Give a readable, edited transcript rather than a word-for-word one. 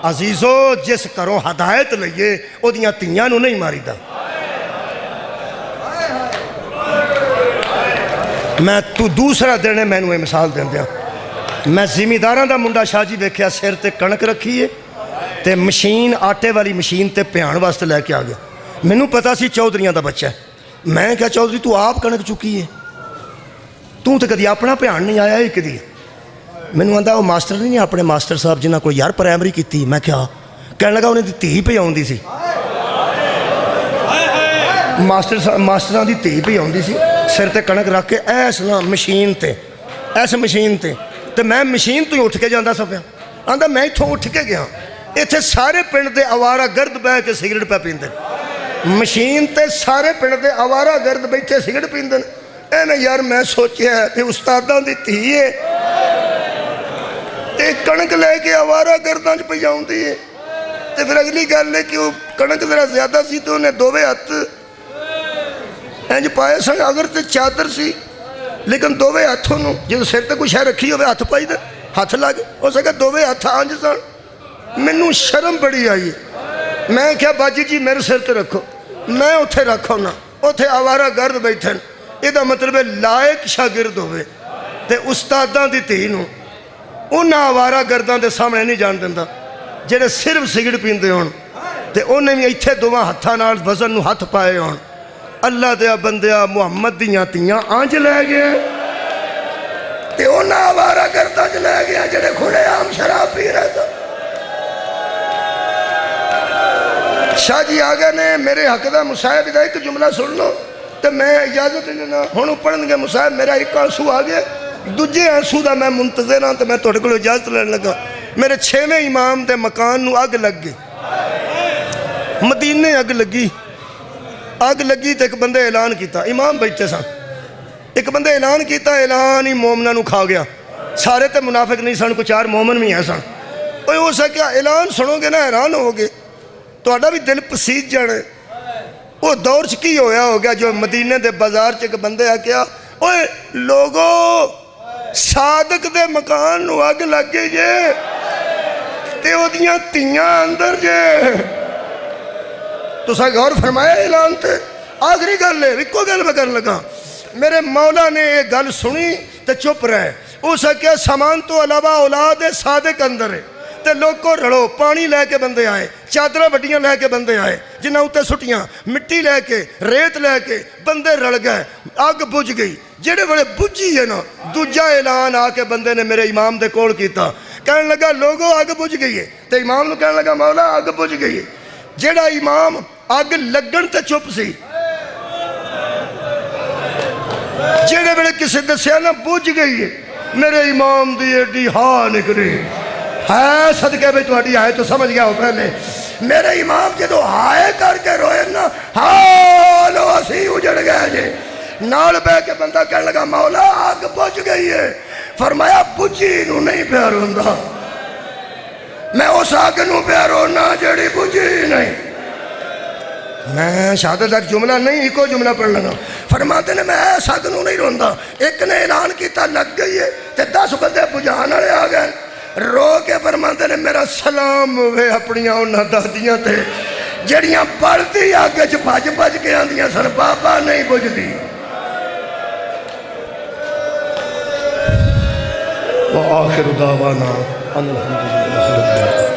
عزیزو جس کروں ہدایت لئیے او دیاں تیاں نو نہیں ماری دا. میں تو دوسرا دینے میں نوے مثال دیں دیا. میں زمینداراں دا منڈا شاہ جی دیکھیا سر تے کنک رکھی ہے تے مشین آٹے والی مشین تے پیان واسطے لے کے آ گیا. میں نو پتا سی چودھریاں دا بچہ ہے. میں کہا چودھری تو آپ کنک چکی ہے تو کدی اپنا پیان نہیں آیا ہی کدی. میں نو آندا وہ ماسٹر نہیں اپنے ماسٹر صاحب جنہ کو یار پرائمری کی. میں کیا کہنے لگا انہیں دی پہ آؤں دی سی ماسٹران دی تھی پہ آؤں دی سی سر تے کنک رکھ کے ایس نا مشین تے ایس مشین تے میں مشین تو ہی اٹھ کے جاندہ سا پیا. آندہ میں اتھوں اٹھ کے گیا اتھے سارے پنڈ دے آوارہ گرد بہ کے سگریٹ پہ پیندے مشین تے سارے پنڈ دے آوارہ گرد بیٹھے سگریٹ پیندے. میں یار میں سوچیا ہے کہ استاداں دی تھی ہے تے کنک لے کے آوارہ گرداں پہ جاؤں دی ہے. تے پھر اگلی گل ہے کہ وہ کنک ذرا زیادہ سی تو انہیں دووے ہاتھ انج پائے سن. اگر تے چادر سی لیکن دووے ہاتھوں نو جب سر تے کچھ ہے رکھی ہوئے ہاتھ پائی دے ہاتھ لگ ہو سکے دووے ہاتھ آنج سن. مینوں شرم بڑی آئی. میں کیا باجی جی میرے سر تے رکھو. میں اتھے رکھو نا اتھے آوارہ گرد بیٹھن یہ دا مطلب ہے لائق شاگرد ہوئے تے استاداں دی تھی نو انہاں آوارہ گرداں دے سامنے نہیں جان دیندہ جڑے صرف سگڑ پیندے ہون تے انہیں بھی ایتھے دوواں ہتھاں نال وزن نو ہاتھ پائے ہون. اللہ دیا بندیا محمد دیاں تیاں آنج لے گئے تے انہاں آوارہ گرداں چ لے گئے جڑے کھڑے عام شراب پی رہے تھا. شاہ جی آگے نے میرے حق دا مصاحب دا ایک جملہ سن لو تے میں اجازت لینا ہونوں پڑھن گے مصاحب میرا ایک آنسو آگے دوجے آنسو دا میں منتظر ہاں تے میں توڑے کو اجازت لینے لگا. میرے 6ویں امام دے مکان نو اگ لگ گئی مدینے اگ لگی تے ایک بندے اعلان کیتا امام بیٹھے سن ایک بندے اعلان کیتا اعلان ہی مومنہ نو کھا گیا. سارے تے منافق نہیں سن کچھ 4 مومن بھی ہیں سن. اوہ ہو سکیا اعلان سنو گے نا حیران ہوگے تو اڈا بھی دل پسید جانے. وہ دور چکی ہو گیا جو مدینے دے بازار چک بندے آ کیا اوہ لوگو صادق دے مکان نو اگ لگ گئی جے تے او دیاں تیاں اندر جے. تو سا غور فرمایا اعلان تے آخری گل ہے ایک گل میں کر لگا. میرے مولا نے یہ گل سنی تے چپ رہے. او سا کیا سامان تو علاوہ اولاد صادق اندر ہے تے لوگ کو رڑو پانی لے کے بندے آئے چادرہ بٹیاں لے کے بندے آئے جنہاں اُتے سٹیاں مٹی لے کے ریت لے کے بندے رڑ گئے آگ بجھ گئی. جڑے بڑے بجھی ہے نا دوجا اعلان آ کے بندے نے میرے امام دے کول کیتا کہنے لگا لوگوں آگ بجھ گئی ہے تے امام نے کہنے لگا مولا آگ بجھ گئی ہے. جڑا امام آگ لگن تے چپ سی جڑے بڑے کسی دسیا نا بجھ گئی ہے میرے امام دی ایڈی ہاں نکری ہے صدقے میں تھوڑی آئے تو سمجھ گیا ہو پہلے. میرے امام جدو ہائے کر کے روئے نا ہاں لو اسی اجڑ گئے جے. نال بے کے بندہ کہنے لگا مولا آگ بجھ گئی ہے. فرمایا بجھی نو نہیں پیار ہوندہ میں اس آگ نو پیار ہونا جڑی بجھی نہیں. میں شہادت ایک جملہ نہیں ایکو جملہ پڑھ لگا. فرماتے نے میں اس آگ نو نہیں روندہ. ایک نے اعلان کیتا لگ گئی ہے تے 10 بندے بجھان والے آ گئے رو کے. فرماتے نے میرا سلام ہوئے اپنیاں انہاں دادیاں تے جڑیاں بڑھتی آگے چ بھج کے آندیاں سن بابا نہیں بجھدی. وآخر دعوانا الحمدللہ.